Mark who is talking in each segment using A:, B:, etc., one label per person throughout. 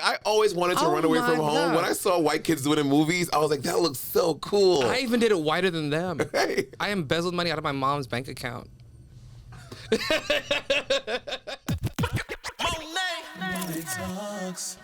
A: I always wanted to run away from home.
B: God.
A: When I saw white kids do it in movies, I was like, that looks so cool.
B: I even did it whiter than them.
A: Hey.
B: I embezzled money out of my mom's bank account.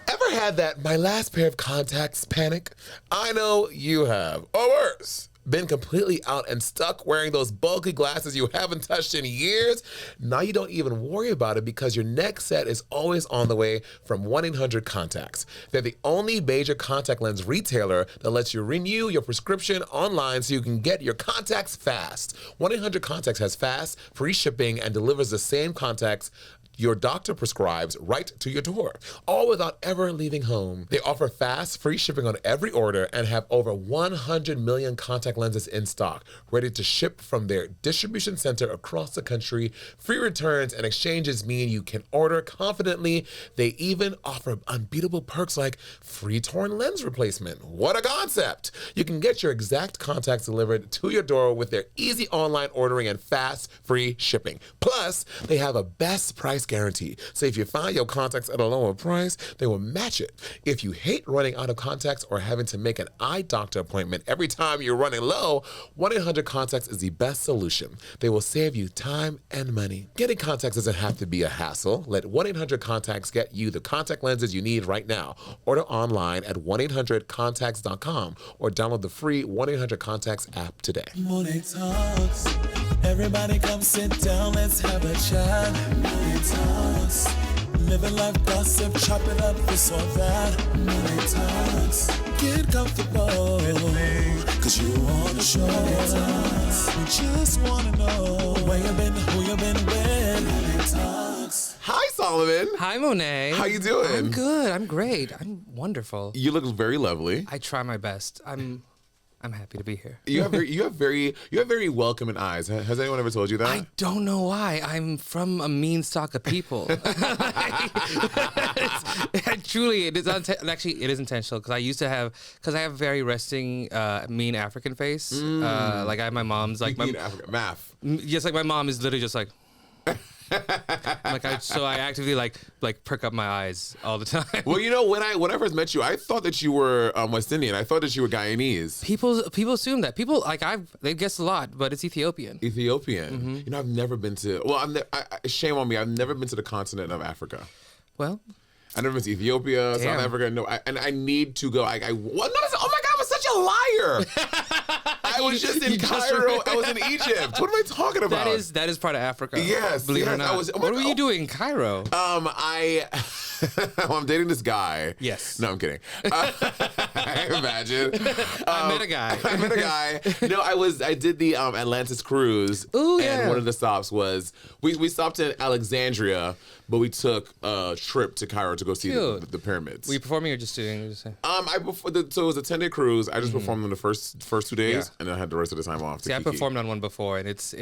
A: Ever had that my last pair of contacts panic? I know you have. Or worse, been completely out and stuck wearing those bulky glasses you haven't touched in years? Now you don't even worry about it because your next set is always on the way from 1-800-CONTACTS. They're the only major contact lens retailer that lets you renew your prescription online so you can get your contacts fast. 1-800-CONTACTS has fast, free shipping and delivers the same contacts your doctor prescribes right to your door, all without ever leaving home. They offer fast, free shipping on every order and have over 100 million contact lenses in stock, ready to ship from their distribution center across the country. Free returns and exchanges mean you can order confidently. They even offer unbeatable perks like free torn lens replacement. What a concept! You can get your exact contacts delivered to your door with their easy online ordering and fast, free shipping. Plus, they have a best price guarantee. So if you find your contacts at a lower price, they will match it. If you hate running out of contacts or having to make an eye doctor appointment every time you're running low, 1-800-CONTACTS is the best solution. They will save you time and money. Getting contacts doesn't have to be a hassle. Let 1-800-CONTACTS get you the contact lenses you need right now. Order online at 1-800-CONTACTS.com or download the free 1-800-CONTACTS app today.
C: Monét Talks. Everybody come sit down, let's have a chat. Monét Talks. Living life gossip, chop it up, this or that. Monét Talks. Get comfortable with me, cause you on the show. We just wanna know where you been, who you been with. Monét Talks.
A: Hi, Solomon.
B: Hi, Monet.
A: How you doing?
B: I'm good. I'm great. I'm wonderful.
A: You look very lovely.
B: I try my best. I'm happy to be here.
A: You have very welcoming eyes. Has anyone ever told you that?
B: I don't know why. I'm from a mean stock of people. Truly, it is actually it is intentional because I have very resting, mean African face. Like I have my mom's like
A: mean African math.
B: Yes, like my mom is literally just like. So I actively like perk up my eyes all the time.
A: Well, you know, when I first met you, I thought that you were West Indian. I thought that you were Guyanese.
B: People assume that. People they've guessed a lot, but it's Ethiopian.
A: Ethiopian.
B: Mm-hmm.
A: You know, I've never been to. Well, shame on me. I've never been to the continent of Africa.
B: Well,
A: I've never been to Ethiopia, South Africa. No, and I need to go. Oh my God, I'm such a liar. I was just in Cairo. I was in Egypt. What am I talking about?
B: That is part of Africa.
A: Yes,
B: believe it or not. What were you doing in Cairo?
A: I'm dating this guy.
B: Yes.
A: No, I'm kidding. Imagine.
B: I met a guy.
A: No, I did the Atlantis cruise.
B: Ooh, yeah.
A: And one of the stops was we stopped in Alexandria, but we took a trip to Cairo to go see the pyramids.
B: Were you performing or just doing?
A: So it was a 10-day cruise. I just performed on the first 2 days, and I had the rest of the time off.
B: See, I performed on one before, and it's an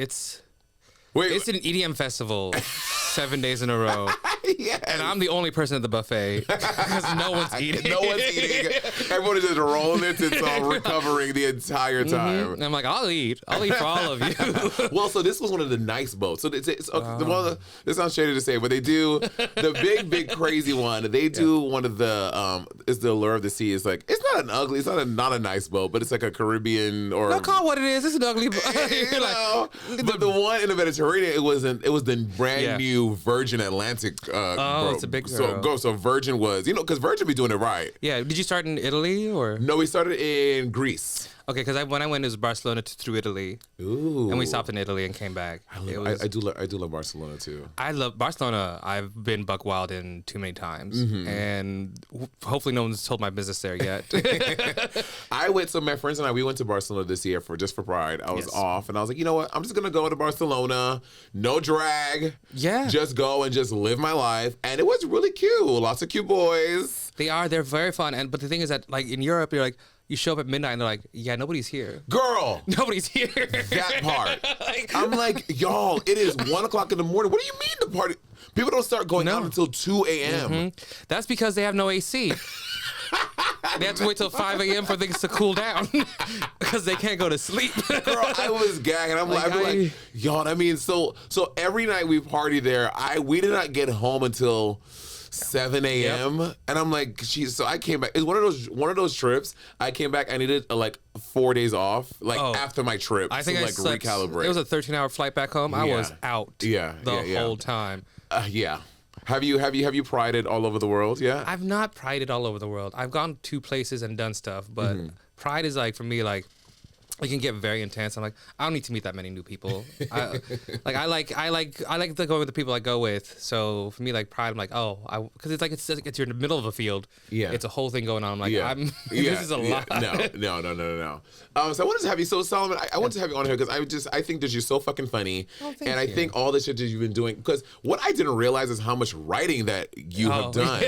B: EDM festival 7 days in a row.
A: Yes.
B: And I'm the only person at the buffet because no one's eating.
A: No one's eating. Everyone is just rolling their tits off, recovering the entire time.
B: Mm-hmm. And I'm like, I'll eat for all of you.
A: Well, so this was one of the nice boats. So this sounds shady to say, but they do the big crazy one. They do one of the it's the Allure of the Sea. It's like it's not a nice boat, but it's like a Caribbean or
B: don't call it what it is. It's an ugly boat.
A: But the one in the Mediterranean, it was the brand new Virgin Atlantic.
B: It's a big girl.
A: So Virgin was, because Virgin be doing it right.
B: Yeah. Did you start in Italy or?
A: No, we started in Greece.
B: Okay, because when I went, it was Barcelona through Italy.
A: Ooh.
B: And we stopped in Italy and came back.
A: I do love Barcelona too.
B: I love Barcelona. I've been buck wild in too many times, and hopefully no one's told my business there yet.
A: So my friends and we went to Barcelona this year for Pride. I was off, and I was like, you know what? I'm just gonna go to Barcelona. No drag.
B: Yeah.
A: Just go and just live my life, and it was really cute. Lots of cute boys.
B: They're very fun, but the thing is that like in Europe, you're like. You show up at midnight and they're like, yeah, nobody's here.
A: Girl.
B: Nobody's here.
A: That part. I'm like, y'all, it is 1 o'clock in the morning. What do you mean the party? People don't start going out until 2 a.m.
B: Mm-hmm. That's because they have no AC. They have to wait till 5 a.m. for things to cool down because they can't go to sleep.
A: Girl, I was gagging. I'd be like, y'all, I mean, so every night we party there, we did not get home until 7 a.m. And I'm like, geez. So I came back. It's one of those trips. I came back. I needed like 4 days off, like after my trip.
B: I think
A: to,
B: I
A: like
B: slept,
A: recalibrate.
B: It was a 13-hour flight back home. I was out. The whole time.
A: Yeah. Have you prided all over the world? Yeah.
B: I've not prided all over the world. I've gone to places and done stuff, but pride is like for me like. It can get very intense. I'm like, I don't need to meet that many new people. I like to go with the people I go with. So for me, like pride, I'm like, because it's like you're in the middle of a field. Yeah, it's a whole thing going on. I'm like, this is a lot.
A: No. So I wanted to have you. So Solomon, I want to have you on here because I think that you're so fucking funny, and I think all the shit that you've been doing. Because what I didn't realize is how much writing that you have done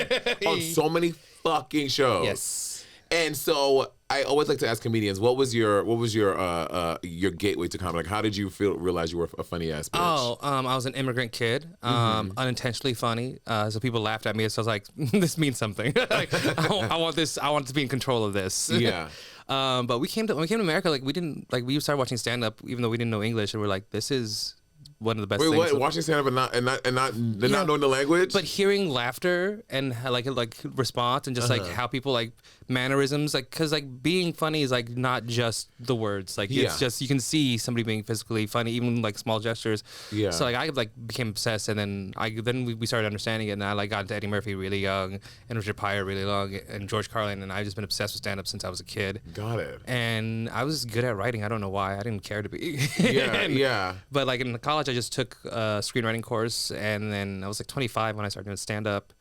A: on so many fucking shows.
B: Yes.
A: And so I always like to ask comedians, what was your gateway to comedy? Like, how did you realize you were a funny ass bitch?
B: I was an immigrant kid, unintentionally funny. So people laughed at me. So I was like, this means something. Like, I want to be in control of this.
A: Yeah.
B: But when we came to America, like we started watching stand up, even though we didn't know English, and we're like, this is one of the best things.
A: Wait, watching stand up and not knowing the language?
B: But hearing laughter and like response and just like how people like mannerisms, like because like being funny is like not just the words, like it's just you can see somebody being physically funny, even like small gestures. Yeah. So like I like became obsessed, and then we started understanding it, and I like got into Eddie Murphy really young, and Richard Pryor really young, and George Carlin, and I've just been obsessed with stand up since I was a kid.
A: Got it.
B: And I was good at writing. I don't know why. I didn't care to be.
A: Yeah.
B: But like in college, I just took a screenwriting course, and then I was like 25 when I started doing stand up,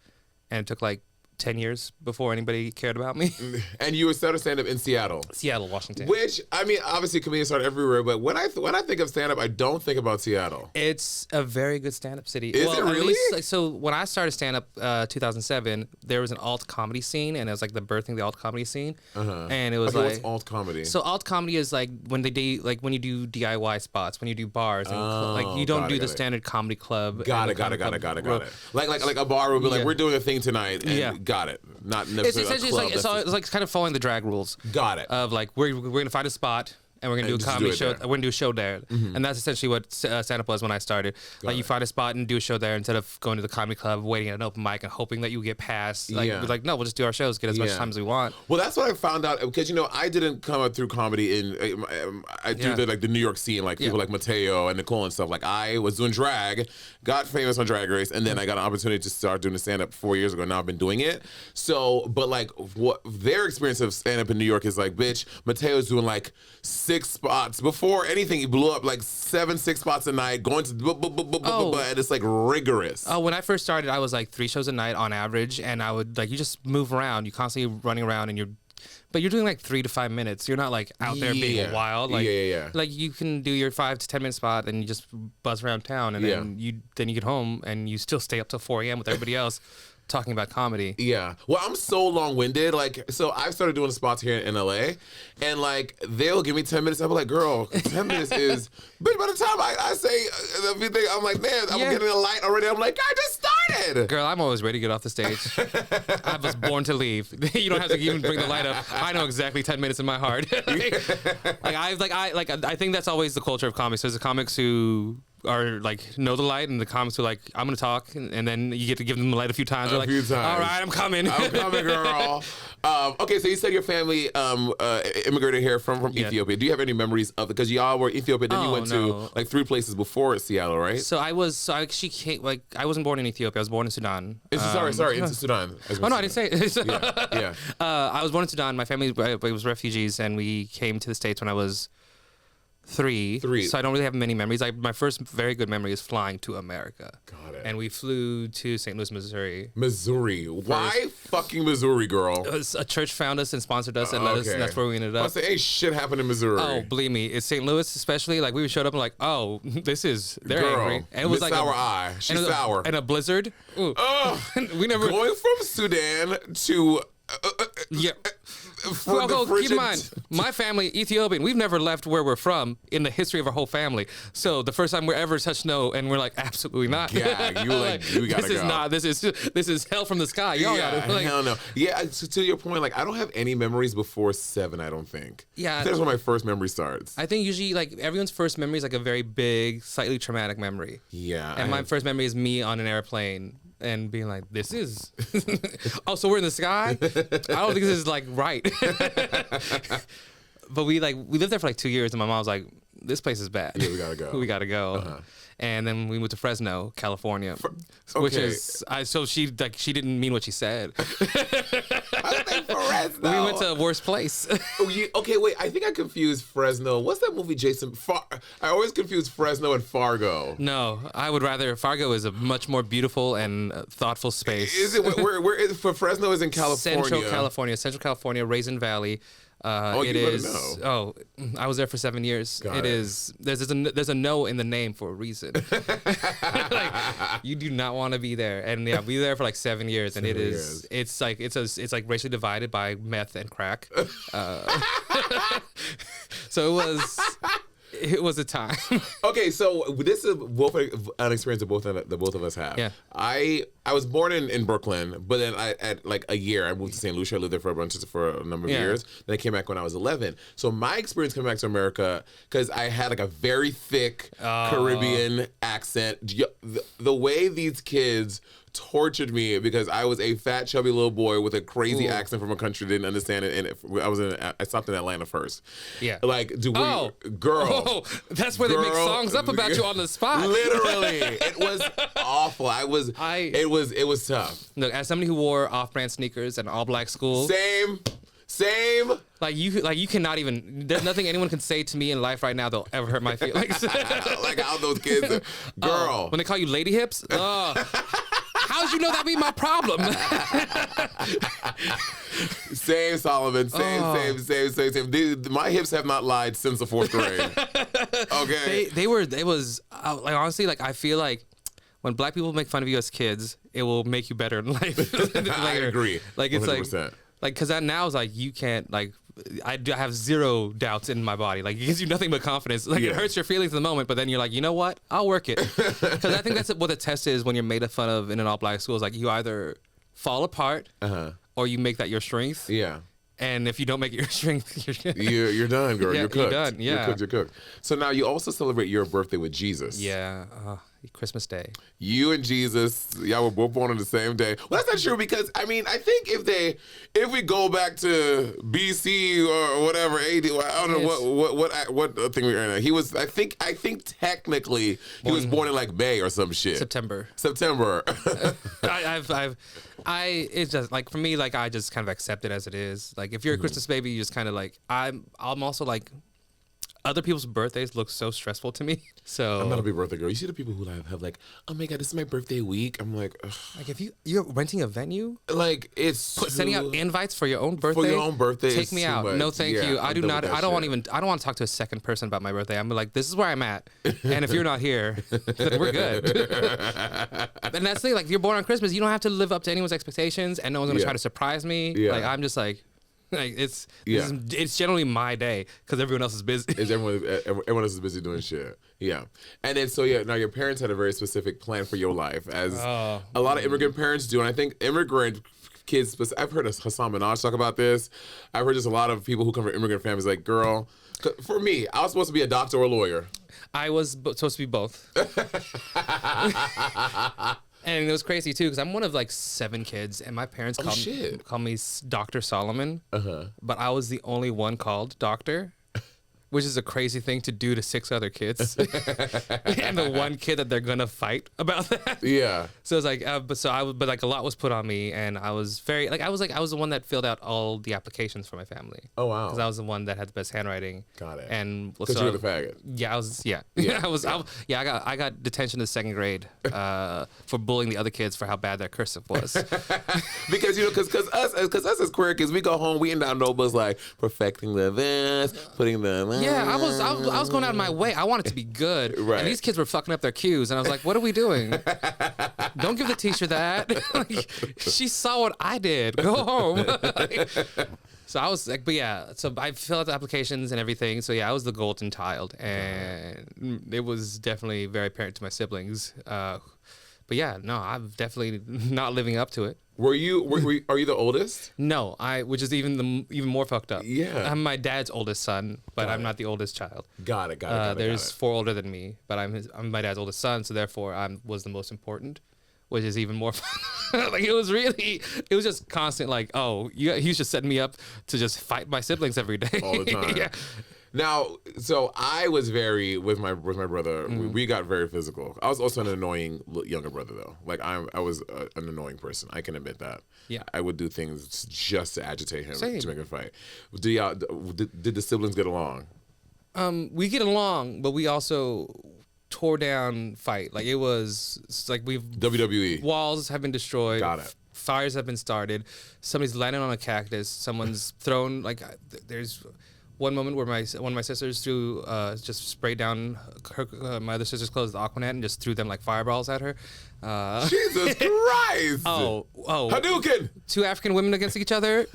B: and it took like 10 years before anybody cared about me.
A: And you started stand-up in Seattle,
B: Washington.
A: Which, I mean, obviously comedians start everywhere, but when I think of stand-up, I don't think about Seattle.
B: It's a very good stand-up city.
A: Is it really?
B: So when I started stand-up 2007, there was an alt comedy scene, and it was like the birthing of the alt comedy scene. And it was
A: what's alt comedy?
B: So alt comedy is like when when you do DIY spots, when you do bars, and like you don't do the standard comedy club.
A: Got it. Like a bar would be like, we're doing a thing tonight, and got it. Not necessarily
B: it's like kind of following the drag rules.
A: Got it.
B: Of like we're gonna find a spot, and we're gonna do a comedy show. We're gonna do a show there, and that's essentially what stand-up was when I started. Like you find a spot and do a show there instead of going to the comedy club, waiting at an open mic, and hoping that you get passed. Like we're like, no, we'll just do our shows, get as much time as we want.
A: Well, that's what I found out because I didn't come up through comedy through the New York scene, like people like Mateo and Nicole and stuff. Like I was doing drag, got famous on Drag Race, and then I got an opportunity to start doing the stand-up 4 years ago. Now I've been doing it. So, but like what their experience of stand-up in New York is like, bitch, Mateo's doing like 6 spots. Before anything, he blew up like 6 spots a night, going to and it's like rigorous.
B: Oh, when I first started, I was like 3 shows a night on average, and I would like you just move around, you constantly running around, and you're doing like 3 to 5 minutes. You're not like out there being wild. Like, like you can do your 5 to 10 minute spot, and you just buzz around town, and then you get home, and you still stay up till 4 a.m. with everybody else. Talking about comedy.
A: Yeah. Well, I'm so long-winded. Like, so I've started doing spots here in LA, and like they'll give me 10 minutes. I'm like, girl, 10 minutes is. But by the time I say everything, I'm like, man, I'm getting a light already. I'm like, I just started.
B: Girl, I'm always ready to get off the stage. I was born to leave. You don't have to even bring the light up. I know exactly 10 minutes in my heart. I think that's always the culture of comics. There's the comics who are like know the light, and the comics who are like, I'm gonna talk, and then you get to give them the light a few times. They're like, all right, I'm coming.
A: I'm coming, girl. Okay, so you said your family immigrated here from Ethiopia. Do you have any memories of it? Because y'all were Ethiopia, then you went to like 3 places before Seattle, right?
B: So I actually came, like I wasn't born in Ethiopia. I was born in Sudan.
A: Sorry, into Sudan.
B: Oh no, I didn't say it.
A: Yeah.
B: I was born in Sudan. My family was refugees, and we came to the States when I was 3. So I don't really have many memories. Like my first very good memory is flying to America.
A: Got it.
B: And we flew to St. Louis, Missouri.
A: Why fucking Missouri, girl?
B: A church found us and sponsored us and let us, and that's where we ended up.
A: I say, ain't shit happened in Missouri.
B: Oh, believe me, it's St. Louis especially. Like we showed up and like, oh, they're angry. And it was like
A: sour eye. She's sour.
B: And a blizzard. Ooh. We never
A: going from Sudan to.
B: Keep in mind, my family, Ethiopian, we've never left where we're from in the history of our whole family. So the first time we ever touched snow, and we're like, absolutely not.
A: Yeah, you gotta go.
B: This is hell from the sky. Y'all gotta, like,
A: hell no. Yeah, to your point, like I don't have any memories before 7. I don't think.
B: Yeah,
A: that's when my first memory starts.
B: I think usually like everyone's first memory is like a very big, slightly traumatic memory.
A: Yeah,
B: and my first memory is me on an airplane. and being like, this is, oh, so we're in the sky? I don't think this is like right. But we lived there for like 2 years, and my mom was like, this place is bad.
A: Yeah, we gotta go.
B: We gotta go.
A: Uh-huh.
B: And then we moved to Fresno, California, which is so she didn't mean what she said.
A: I think Fresno.
B: We went to a worse place.
A: Okay, wait. I think I confused Fresno. What's that movie, Jason? I always confuse Fresno and Fargo.
B: No, I would rather Fargo is a much more beautiful and thoughtful space.
A: Is it where is for Fresno is in California?
B: Central California, Raisin Valley.
A: You better know.
B: Oh, I was there for 7 years.
A: Got it.
B: There's a no in the name for a reason. Like, you do not want to be there, and yeah, we were there for like 7 years, and it's like racially divided by meth and crack. So it was a time.
A: Okay, so this is both an experience that both of us have.
B: Yeah.
A: I was born in Brooklyn, but then at like a year I moved to St. Lucia. I lived there for a number of years. Then I came back when I was 11. So my experience coming back to America, because I had like a very thick Caribbean accent. The way these kids tortured me because I was a fat, chubby little boy with a crazy accent from a country didn't understand it. And I stopped in Atlanta first.
B: Yeah.
A: Like, girl.
B: Oh, that's where they make songs up about you on the spot.
A: Literally, it was awful. It was tough.
B: Look, as somebody who wore off-brand sneakers and all-black school.
A: Same.
B: Like you cannot even. There's nothing anyone can say to me in life right now that'll ever hurt my feelings.
A: Like how those kids, girl.
B: When they call you lady hips. How'd you know that'd be my problem?
A: Same, Solomon. Same. My hips have not lied since the 4th grade. Okay.
B: It was like, honestly, like, I feel like when black people make fun of you as kids, it will make you better in life.
A: I agree.
B: Like, it's
A: 100%.
B: like, because now it's like, you can't, like, I have zero doubts in my body. Like, it gives you nothing but confidence. Like, it hurts your feelings in the moment, but then you're like, you know what? I'll work it. Because I think that's what the test is when you're made fun of in an all-black school. Is like, you either fall apart or you make that your strength.
A: Yeah.
B: And if you don't make it your strength,
A: you're done, girl. You're cooked.
B: You're done. Yeah.
A: You're cooked. So now you also celebrate your birthday with Jesus.
B: Yeah. Christmas Day.
A: You and Jesus, y'all were both born on the same day. Well, that's not true because I mean, I think if we go back to BC or whatever AD, I don't know what thing we were in. He was, I think technically he was born in like May or some shit. September.
B: It's just like, for me, like, I just kind of accept it as it is. Like, if you're a Christmas baby, you just kind of like, I'm also like, other people's birthdays look so stressful to me. So
A: I'm not a big birthday girl. You see the people who have like, oh my God, this is my birthday week. I'm like, ugh.
B: Like, if you're renting a venue,
A: like it's
B: sending out invites for your own birthday.
A: For your own birthday,
B: take me out. Much. No, thank you. I do not. I don't want to talk to a second person about my birthday. I'm like, this is where I'm at, and if you're not here, then we're good. And that's the thing. Like, if you're born on Christmas, you don't have to live up to anyone's expexpectations, and no one's gonna try to surprise me. Yeah. Like, I'm just like. Like, it's generally my day because everyone else is busy.
A: Everyone else is busy doing shit. Yeah. And then now your parents had a very specific plan for your life, as a lot of immigrant parents do. And I think immigrant kids, I've heard Hassan Minaj talk about this. I've heard just a lot of people who come from immigrant families like, girl, for me, I was supposed to be a doctor or a lawyer.
B: I was supposed to be both. And it was crazy too because I'm one of like 7 kids, and my parents call me Dr. Solomon. But I was the only one called Doctor, which is a crazy thing to do to 6 other kids, and the one kid that they're gonna fight about that. Yeah. So it's like, but like a lot was put on me, and I was very I was the one that filled out all the applications for my family. Oh wow. Because I was the one that had the best handwriting. Got it. And because you were the faggot. Yeah, I was. Yeah. I got detention in 2nd grade for bullying the other kids for how bad their cursive was.
A: Because because us as queer kids, we go home, we end our notebooks like perfecting the events, putting them.
B: Yeah, I was going out of my way. I wanted to be good. Right. And these kids were fucking up their cues. And I was like, what are we doing? Don't give the teacher that. Like, she saw what I did. Go home. So I was like, but yeah, so I filled out the applications and everything. So yeah, I was the golden child. And it was definitely very apparent to my siblings. But yeah, no, I'm definitely not living up to it.
A: Are you the oldest?
B: No, which is even more fucked up. Yeah, I'm my dad's oldest son, but I'm not the oldest child. Got it. There's 4 older than me, but I'm my dad's oldest son, so therefore I was the most important, which is even more fun. Like it was just constant. Like, oh, he's just setting me up to just fight my siblings every day
A: all the time.
B: Yeah.
A: Now, so I was with my brother. We got very physical. I was also an annoying younger brother, though. Like I was an annoying person. I can admit that.
B: Yeah,
A: I would do things just to agitate him
B: Same.
A: to make him fight. Did the siblings get along?
B: We get along, but we also tore down fight. Like it's like we've
A: WWE
B: walls have been destroyed.
A: Got it.
B: Fires have been started. Somebody's landed on a cactus. Someone's thrown like there's. One moment where one of my sisters threw just sprayed down my other sister's clothes with Aquanet and just threw them like fireballs at her.
A: Jesus Christ!
B: Oh,
A: Hadouken!
B: 2 African women against each other.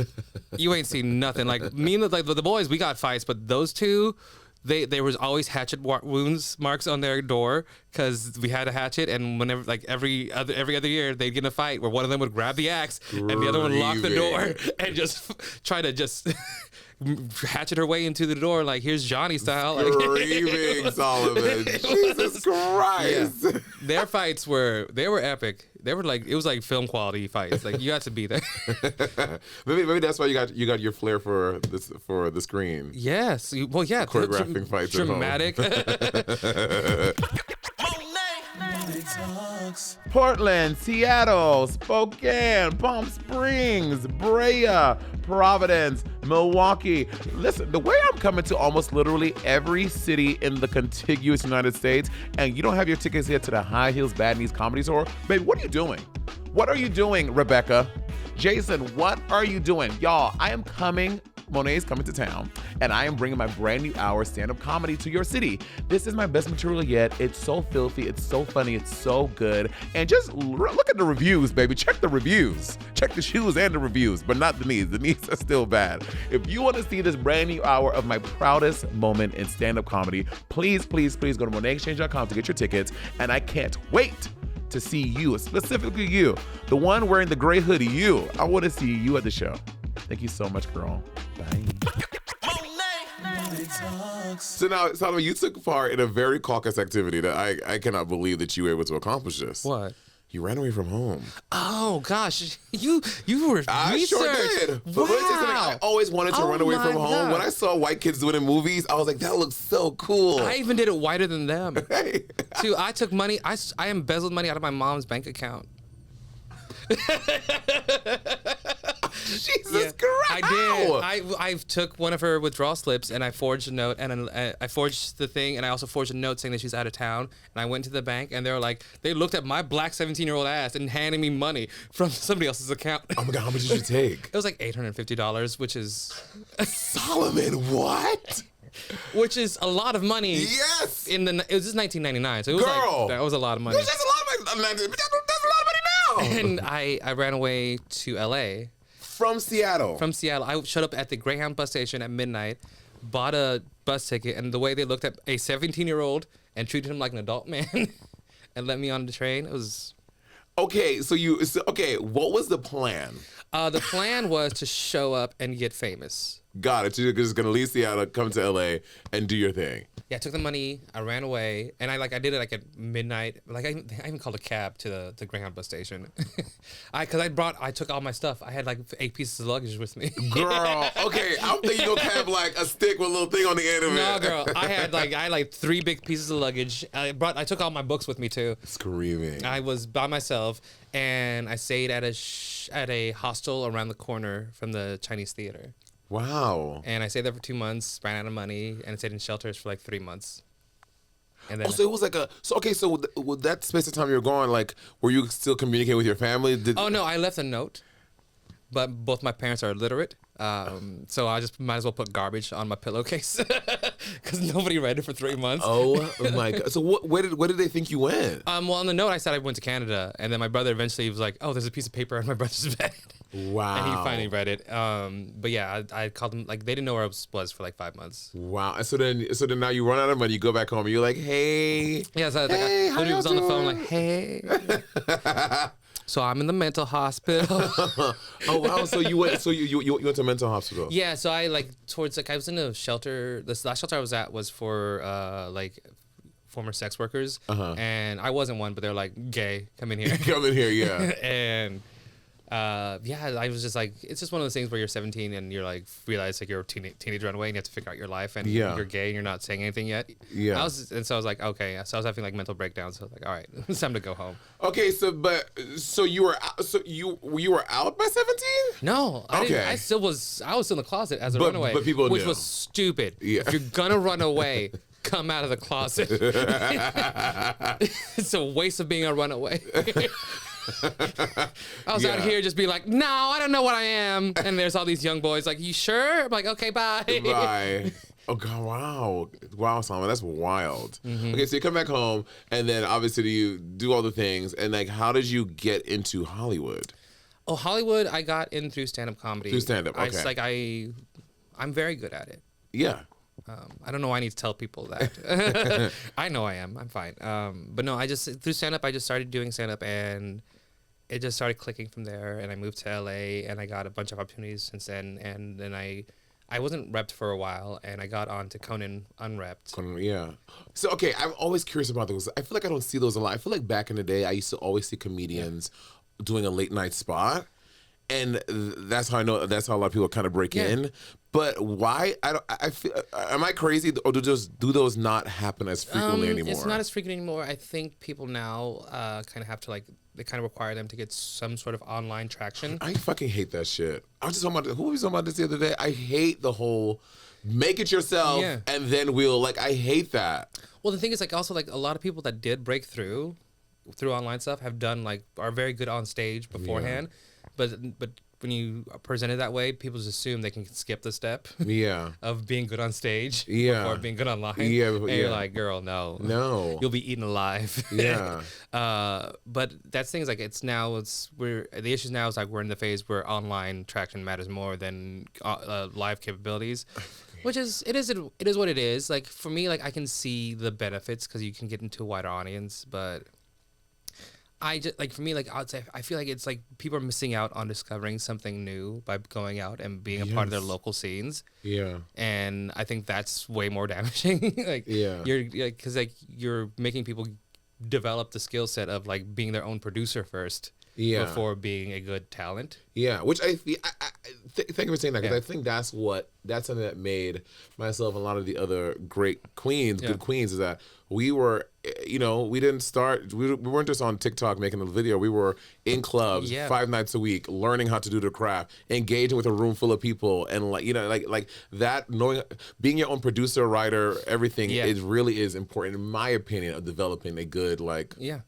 B: You ain't seen nothing. Like me and the boys, we got fights, but those two, there was always hatchet marks on their door because we had a hatchet, and whenever like every other year they'd get in a fight where one of them would grab the axe and the other one would lock the door and just try to just. Hatchet her way into the door like here's Johnny style.
A: Screaming Solomon. Jesus Christ.
B: Yeah. Their fights were epic. They were like it was like film quality fights. Like you had to be there.
A: maybe that's why you got your flair for the screen.
B: Yes. Well, yeah.
A: Choreographing fights.
B: Dramatic.
A: Portland, Seattle, Spokane, Palm Springs, Brea, Providence, Milwaukee. Listen, the way I'm coming to almost literally every city in the contiguous United States, and you don't have your tickets yet to the High Heels Bad Knees Comedy Tour, baby, what are you doing? What are you doing, Rebecca? Jason, what are you doing? Y'all, I am coming. Monét is coming to town, and I am bringing my brand new hour stand-up comedy to your city. This is my best material yet. It's so filthy. It's so funny. It's so good. And just look at the reviews, baby. Check the reviews. Check the shoes and the reviews, but not the knees. The knees are still bad. If you want to see this brand new hour of my proudest moment in stand-up comedy, please, please, please go to monetexchange.com to get your tickets. And I can't wait to see you, specifically you, the one wearing the gray hoodie, you. I want to see you at the show. Thank you so much, girl. Bye. So now, Solomon, you took part in a very caucus activity that I cannot believe that you were able to accomplish this.
B: What?
A: You ran away from home.
B: Oh gosh, you were
A: I sure did. But let me tell you something, I always wanted to run away from home.
B: God.
A: When I saw white kids do it in movies, I was like, that looks so cool.
B: I even did it whiter than them.
A: Hey.
B: Too, I took money. I embezzled money out of my mom's bank account.
A: Jesus Christ!
B: I did. I took one of her withdrawal slips and I forged a note, and I forged the thing, and I also forged a note saying that she's out of town. And I went to the bank, and they looked at my black 17-year-old ass and handed me money from somebody else's account.
A: Oh my God! How much did you take?
B: It was like $850, which is
A: Solomon. What?
B: Which is a lot of money.
A: Yes.
B: It was just 1999, so it was
A: Girl,
B: that was a lot of money.
A: That's a lot of money. That's a lot of money now.
B: And I ran away to LA.
A: From Seattle.
B: I showed up at the Greyhound bus station at midnight, bought a bus ticket, and the way they looked at a 17-year-old and treated him like an adult man and let me on the train, it was...
A: Okay, what was the plan?
B: The plan was to show up and get famous.
A: Got it. You're just gonna leave Seattle, come to LA, and do your thing.
B: Yeah, I took the money, I ran away, and I did it at midnight. I even called a cab to the Greyhound bus station. I took all my stuff. I had 8 pieces of luggage with me.
A: Girl, okay, I'm thinking you're gonna have a stick with a little thing on the end of it.
B: No, girl, I had 3 big pieces of luggage. I took all my books with me too.
A: Screaming.
B: I was by myself, and I stayed at a hostel around the corner from the Chinese theater.
A: Wow.
B: And I stayed there for 2 months, ran out of money, and I stayed in shelters for 3 months. And then
A: so it was so with that space of time you were gone, were you still communicating with your family?
B: Oh no, I left a note, but both my parents are illiterate, so I just might as well put garbage on my pillowcase because nobody read it for 3 months.
A: Oh my God! So where did they think you went?
B: Well, on the note I said I went to Canada, and then my brother eventually was like, "Oh, there's a piece of paper on my brother's bed."
A: Wow!
B: And he finally read it. But yeah, I called them they didn't know where I was for 5 months.
A: Wow! And so then now you run out of money. You go back home and you're like, "Hey."
B: Yeah, so I literally was on the phone "Hey." So I'm in the mental hospital.
A: Oh wow! So you went to a mental hospital?
B: Yeah. So I I was in a shelter. This last shelter I was at was for former sex workers, and I wasn't one, but they're like, "Gay, come in here."
A: Come in here, yeah.
B: And I was just like, it's just one of those things where you're 17 and you're like, realize like you're a teenage runaway and you have to figure out your life, and you're gay and you're not saying anything yet.
A: Yeah.
B: So I was like, okay. So I was having like mental breakdowns. So I was like, all right, it's time to go home.
A: Okay, so you were out by 17?
B: No, I
A: Okay.
B: didn't. I was still in the closet as a runaway,
A: but people
B: which
A: knew.
B: was stupid.
A: Yeah.
B: If you're gonna run away, come out of the closet. It's a waste of being a runaway. I was out here just being like, no, I don't know what I am. And there's all these young boys like, you sure? I'm like, okay, bye.
A: Bye. Oh God! Wow, Salma, that's wild. Okay, so you come back home, and then obviously you do all the things, and like, how did you get into Hollywood?
B: Oh, Hollywood, I got in through stand-up comedy.
A: Through stand-up, okay.
B: I'm very good at it.
A: Yeah.
B: I don't know why I need to tell people that. I know I am. I'm fine. But no, through stand-up, I just started doing stand-up, and it just started clicking from there. And I moved to LA, and I got a bunch of opportunities since then. And then I wasn't repped for a while, and I got on to Conan Unrepped.
A: Yeah. So, okay, I'm always curious about those. I feel like I don't see those a lot. I feel like back in the day, I used to always see comedians doing a late night spot. And that's how I know. That's how a lot of people kind of break in. But why? I feel. Am I crazy, or do those not happen as frequently anymore?
B: It's not as frequent anymore. I think people now kind of have to they kind of require them to get some sort of online traction.
A: I fucking hate that shit. I was just talking about who was talking about this the other day. I hate the whole make it yourself and then I hate that.
B: Well, the thing is also a lot of people that did break through online stuff have done are very good on stage beforehand. But when you present it that way, people just assume they can skip the step of being good on stage before being good online. And you're like, girl, no. You'll be eaten alive.
A: Yeah.
B: But that's things the issue now is we're in the phase where online traction matters more than live capabilities. Which is it is what it is. For me, I can see the benefits because you can get into a wider audience, but I just for me I'd say I feel it's people are missing out on discovering something new by going out and being a part of their local scenes. Yeah. And I think that's way more damaging. You're because you're making people develop the skill set of being their own producer first. Before being a good talent. Yeah, which thank you for saying that, because I think that's something that made myself and a lot of the other great queens, good queens, is that we were, we didn't start, we weren't just on TikTok making a video. We were in clubs 5 nights a week, learning how to do the craft, engaging with a room full of people, and that, knowing, being your own producer, writer, everything, it really is important, in my opinion, of developing a good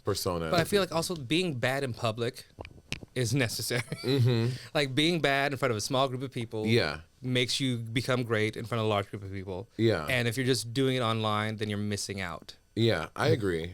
B: persona. But I feel also being bad in public is necessary. Being bad in front of a small group of people makes you become great in front of a large group of people. Yeah. And if you're just doing it online, then you're missing out.
A: Yeah, I agree.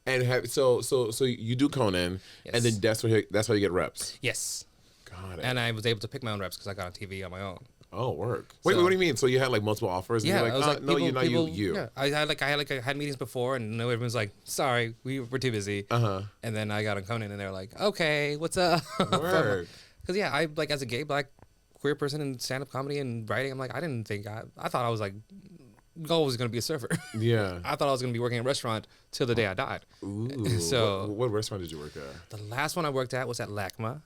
A: And so you do Conan, and then that's how you get reps.
B: Yes. Got it. And I was able to pick my own reps because I got on TV on my own.
A: Oh, work. Wait, what do you mean? So you had multiple offers?
B: Yeah,
A: and you're no, you're not you.
B: Yeah, I had meetings before, and everyone's like, "Sorry, we're too busy." And then I got on Conan, and they're like, "Okay, what's up?" Work. Because I as a gay black queer person in stand-up comedy and writing, I'm I didn't think I thought I was goal was going to be a surfer. Yeah. I thought I was going to be working in a restaurant till the day I died.
A: Ooh. So what restaurant did you work at?
B: The last one I worked at was at LACMA.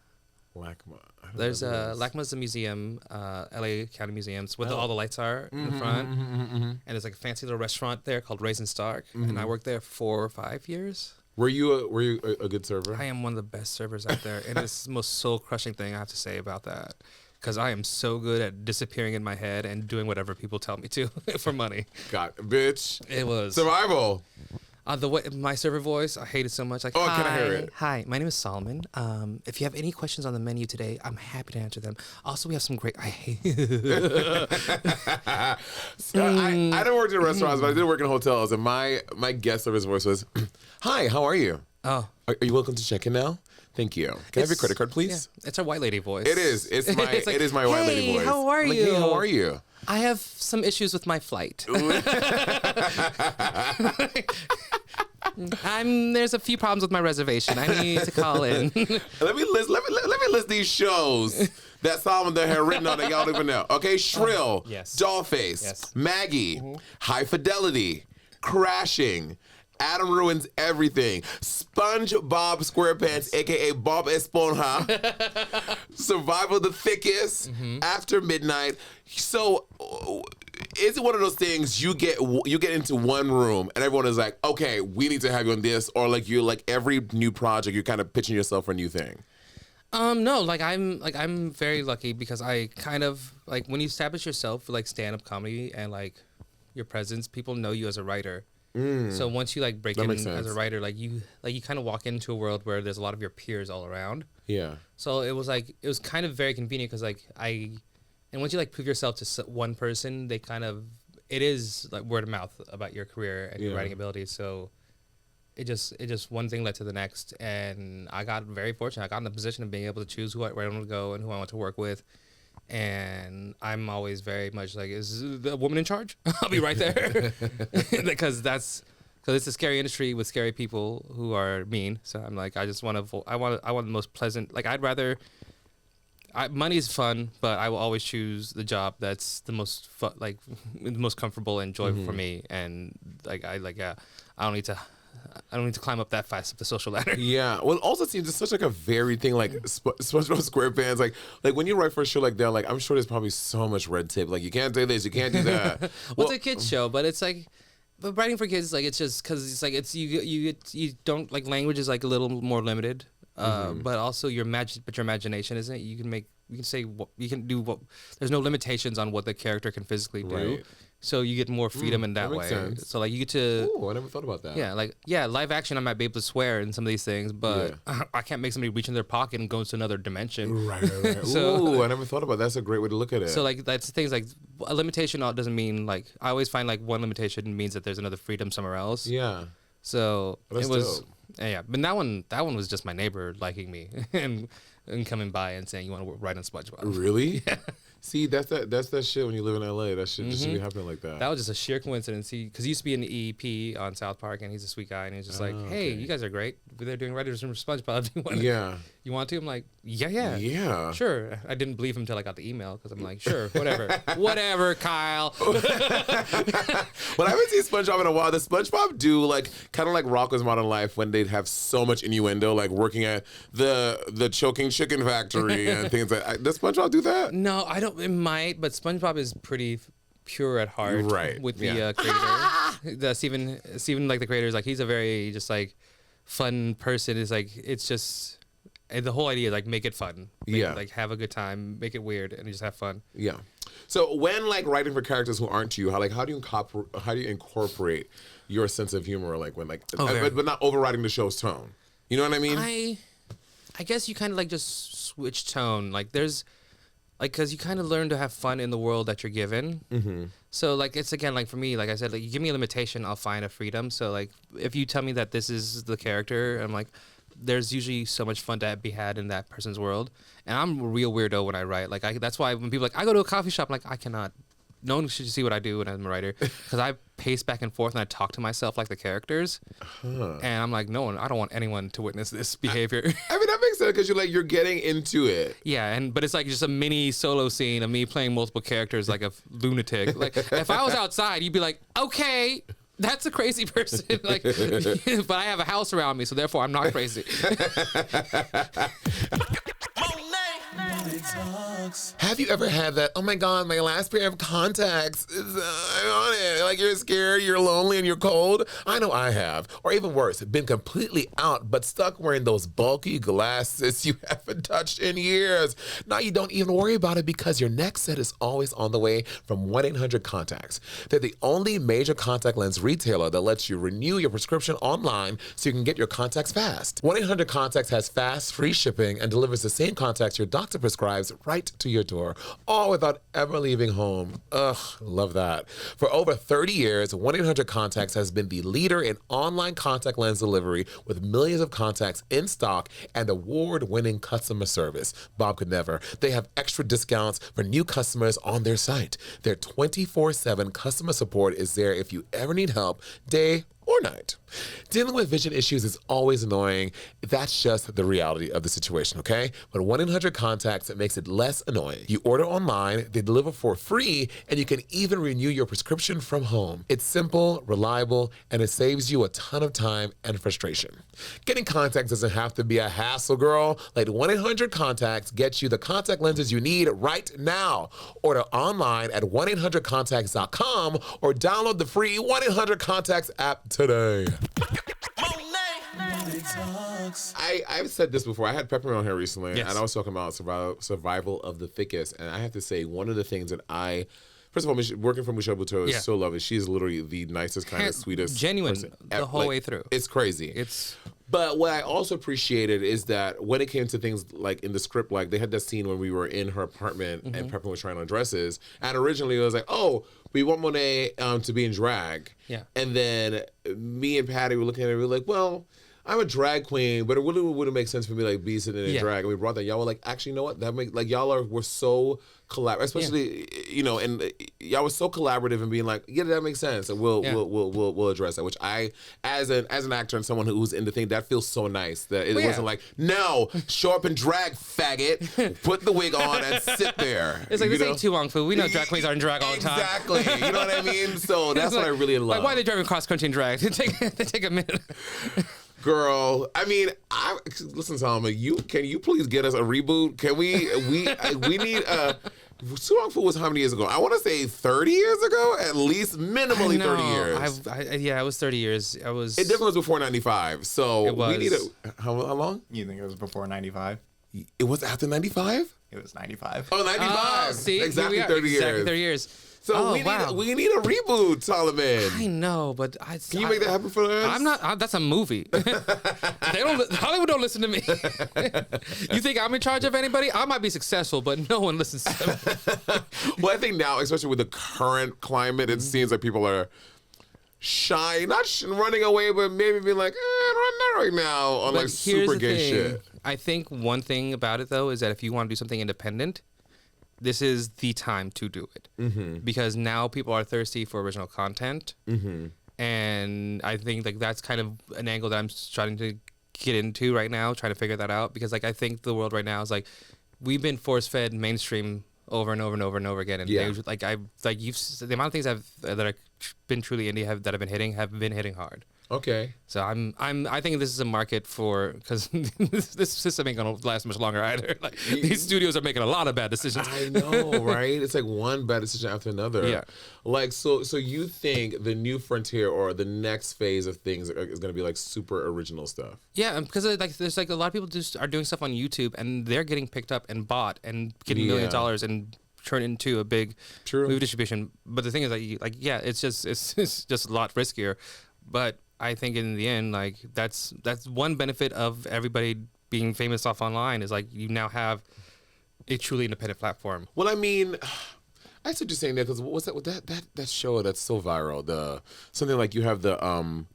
B: There's LACMA's a museum, LA County Museums, where all the lights are in the front. And there's a fancy little restaurant there called Raisin Stark. And I worked there for 4 or 5 years.
A: Were you a good server?
B: I am one of the best servers out there. And it's the most soul-crushing thing I have to say about that. Because I am so good at disappearing in my head and doing whatever people tell me to for money.
A: Bitch.
B: It was.
A: Survival.
B: The way my server voice, I hate it so much. Can
A: I hear it?
B: Hi, my name is Solomon. If you have any questions on the menu today, I'm happy to answer them. Also, we have some great. I hate.
A: I don't work in restaurants, but I did work in hotels, and my guest service voice was, "Hi, how are you? Oh, are you welcome to check in now? Thank you. Can I have your credit card, please?"
B: Yeah, it's a white lady voice.
A: It is. It is my white lady voice.
B: How are you?
A: Hey, how are you?
B: I have some issues with my flight. There's a few problems with my reservation. I need to call in.
A: Let me list these shows that Solomon there had written on that y'all don't even know. Okay, Shrill,
B: yes.
A: Dollface,
B: yes.
A: Maggie, High Fidelity, Crashing. Adam ruins everything. SpongeBob SquarePants, aka Bob Esponja. Survival of the Thickest. After Midnight. So, is it one of those things you get into one room and everyone is like, okay, we need to have you on this, or like you're like every new project you're kind of pitching yourself for a new thing?
B: No, I'm very lucky because I kind of like when you establish yourself for like stand-up comedy and like your presence, people know you as a writer. So once you like break in as a writer, like you kind of walk into a world where there's a lot of your peers all around.
A: Yeah.
B: So it was kind of very convenient because and once you like prove yourself to one person, it is like word of mouth about your career and your writing ability. So it just one thing led to the next, and I got very fortunate. I got in the position of being able to choose where I want to go and who I want to work with. And I'm always very much like, is the woman in charge? I'll be right there, because it's a scary industry with scary people who are mean. So I'm like, I want the most pleasant. Like money is fun, but I will always choose the job that's the most the most comfortable and joyful for me. And I don't need to climb up that fast up the social ladder. Yeah.
A: Well, it also seems it's such like a varied thing, like SpongeBob SquarePants. Like when you write for a show like that, like I'm sure there's probably so much red tape. Like you can't do this, you can't do that.
B: Well, it's a kids show, but it's like, but writing for kids, like it's just because it's like you don't like language is like a little more limited, but also your imagination isn't. You can say what you can do. What there's no limitations on what the character can physically do. Right. So you get more freedom in that way. Sense. So like you get to.
A: Oh, I never thought about that.
B: Yeah, live action I might be able to swear in some of these things, but I can't make somebody reach in their pocket and go into another dimension.
A: Right. So, I never thought about that. That's a great way to look at it.
B: So like that's things like a limitation doesn't mean like I always find like one limitation means that there's another freedom somewhere else.
A: Yeah.
B: So
A: it was
B: dope. Yeah, but that one was just my neighbor liking me and coming by and saying you want to write on SpongeBob.
A: Really? Yeah. See, that's that shit when you live in LA. That shit just should be happening like that.
B: That was just a sheer coincidence. Because he used to be in the EEP on South Park, and he's a sweet guy, and he's just like, "Hey, you guys are great. They're doing writers from SpongeBob. You want to?" I'm like, "Yeah, sure." I didn't believe him until I got the email because I'm like, "Sure, whatever, Kyle."
A: Well, I haven't seen SpongeBob in a while. Does SpongeBob do like kind of like Rocko's Modern Life when they'd have so much innuendo, like working at the choking chicken factory and things like that? Does SpongeBob do that?
B: No, I don't. It might, but SpongeBob is pretty pure at heart,
A: right?
B: With the creator, the Steven, like the creator is like he's a very just like fun person. Is like it's just and the whole idea is like make it fun, like have a good time, make it weird, and just have fun.
A: Yeah. So when like writing for characters who aren't you, how do you incorporate your sense of humor, like when like, but not overriding the show's tone? You know what I mean?
B: I guess you kind of like just switch tone. Like there's. Like, because you kind of learn to have fun in the world that you're given. So, like, it's, again, like, for me, like I said, like, you give me a limitation, I'll find a freedom. So, like, if you tell me that this is the character, I'm like, there's usually so much fun to be had in that person's world. And I'm a real weirdo when I write. Like, that's why when people are like, I go to a coffee shop, I'm like, I cannot. No one should see what I do when I'm a writer. Because I pace back and forth and I talk to myself like the characters. And I'm like, I don't want anyone to witness this behavior.
A: I mean, that makes sense because you're getting into it.
B: Yeah, but it's like just a mini solo scene of me playing multiple characters like a lunatic. Like, if I was outside, you'd be like, okay, that's a crazy person. Like, but I have a house around me, so therefore I'm not crazy.
A: Have you ever had that, oh my God, my last pair of contacts is on it. Like you're scared, you're lonely, and you're cold? I know I have. Or even worse, been completely out, but stuck wearing those bulky glasses you haven't touched in years. Now you don't even worry about it because your next set is always on the way from 1-800-CONTACTS. They're the only major contact lens retailer that lets you renew your prescription online so you can get your contacts fast. 1-800-CONTACTS has fast, free shipping and delivers the same contacts your doctor prescribes right to your door, all without ever leaving home. Ugh, love that. For over 30 years, 1-800-CONTACTS has been the leader in online contact lens delivery with millions of contacts in stock and award-winning customer service. Bob could never. They have extra discounts for new customers on their site. Their 24/7 customer support is there if you ever need help, day or night. Dealing with vision issues is always annoying. That's just the reality of the situation, okay? But 1-800-CONTACTS makes it less annoying. You order online, they deliver for free, and you can even renew your prescription from home. It's simple, reliable, and it saves you a ton of time and frustration. Getting contacts doesn't have to be a hassle, girl. Let 1-800-CONTACTS get you the contact lenses you need right now. Order online at 1-800-CONTACTS.com or download the free 1-800-CONTACTS app today.
C: Monét Talks.
A: I've said this before. I had Peppermint on here recently,
B: Yes.
A: and I was talking about survival of the thickest. And I have to say, one of the things that first of all, working for Michelle Buteau is so lovely. She's literally the nicest, kind of sweetest,
B: genuine
A: person.
B: the whole way through.
A: It's crazy. But what I also appreciated is that when it came to things like in the script, like they had that scene when we were in her apartment and Peppermint was trying on dresses, and originally it was like, oh, we want Monet to be in drag.
B: Yeah.
A: And then me and Patty were looking at it, we were like, well, I'm a drag queen, but it really wouldn't make sense for me like be sitting in drag. And we brought that. Y'all were like, actually, you know what? That make like we're so collaborative, especially and y'all was so collaborative and being like, yeah, that makes sense, and we'll address that. Which I, as an actor and someone who's into things, that feels so nice that it wasn't like, no, show up in drag, faggot, put the wig on and sit there.
B: It's like, this ain't too long food. We know drag queens are in drag all the time.
A: Exactly. You know what I mean? So that's what I really love.
B: Like, why are they driving cross country in drag? They take a minute.
A: Girl, I mean, listen, Salma, can you please get us a reboot? Can we need a Suang Fu was how many years ago? I want to say 30 years ago, at least minimally 30 years.
B: Yeah, it was 30 years.
A: It definitely was before 95. So we need how long?
D: You think it was before 95?
A: It was after 95?
D: It was 95.
A: Oh, 95.
B: Oh, see?
A: Exactly 30 years.
B: Exactly 30 years.
A: So we need a reboot, Solomon.
B: I know, but
A: Can you make that happen for us?
B: I'm not. That's a movie. Hollywood don't listen to me. You think I'm in charge of anybody? I might be successful, but no one listens to me.
A: Well, I think now, especially with the current climate, it seems like people are shy, not running away, but maybe being like, not right now on
B: But
A: like super gay shit.
B: I think one thing about it though is that if you want to do something independent, this is the time to do it, because now people are thirsty for original content, and I think like that's kind of an angle that I'm trying to get into right now, trying to figure that out, because like I think the world right now is like we've been force fed mainstream over and over and over and over again, and the amount of things that have been truly indie that have been hitting hard.
A: Okay.
B: So I think this is a market for, because this system ain't gonna last much longer either. Like these studios are making a lot of bad decisions.
A: I know, right? It's like one bad decision after another.
B: Yeah.
A: Like so you think the new frontier or the next phase of things is going to be like super original stuff?
B: Yeah, because like there's like a lot of people just are doing stuff on YouTube and they're getting picked up and bought and getting millions of dollars and turn into a big movie distribution. But the thing is it's just a lot riskier. But I think in the end, like that's one benefit of everybody being famous off online is like you now have a truly independent platform.
A: Well, I mean, I see what you're saying there, because what's that show that's so viral? Something like you have the